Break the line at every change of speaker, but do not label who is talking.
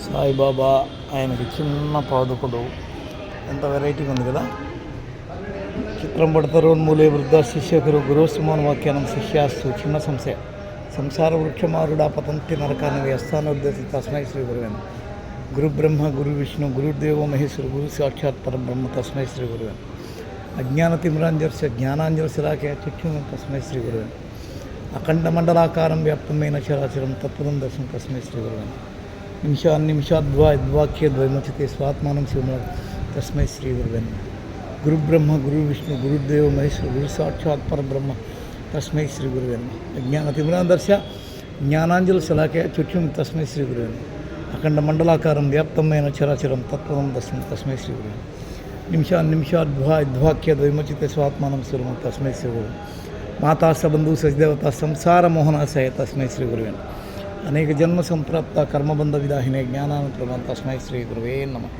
సాయిబాబా ఆయనకి చిన్న పాదుకుడు, ఎంత వెరైటీగా ఉంది కదా. చిత్రం పడతారు మూలే వృద్ధ శిష్యకురు గురుశ్రమోన్ వాక్యానం శిష్యాస్తు చిన్న సంసార వృక్షమారుడా పతంతి నరకాన్ని వ్యస్థానోద్దేశి తస్మై శ్రీ గురువేన్ గురు బ్రహ్మ గురు విష్ణు గురుదేవో మహేశ్వరు గురు సాక్షాత్ పరబ్రహ్మ తస్మై శ్రీ గురువేన్ అజ్ఞాన తిమిరాంజర్స్య జ్ఞానాంజర్శిలాకే చిక్షుం తస్మై శ్రీ గురువేన్ అఖండ మండలాకారం వ్యాప్తమైన చరాచరం తత్వదం దర్శనం తస్మై శ్రీ గురువేన్ నిమిషాద్వాక్య ద్వైమచితే స్వాత్మానం శివమ తస్మై శ్రీ గురువేన్ గురు బ్రహ్మ గురు విష్ణు గురుదేవ మహేశ్వర గురు సాక్షాత్ పరబ్రహ్మ తస్మై శ్రీ గురువేన్ అజ్ఞాన తిమిరాంజర్శ జ్ఞానాంజలి శలాకే చిక్షుం తస్మై శ్రీ గురువేన్ అఖండ మండలాకారం వ్యాప్తమైన చరాచరం తత్వదం దర్శనం తస్మై శ్రీ గురువేన్ నిమిషాద్వాక్య ద్వైమచితే స్వాత్మానం శివమ తస్మై శ్రీ గురువేన్ మాతా సబంధు సచిదేవత సంసార మోహనాశయ తస్మై శ్రీ గురువేన్ అనేక జన్మ సంప్రాప్త కర్మబంధ విదాహినే జ్ఞానానంతరం తస్మై శ్రీ గురువే నమః.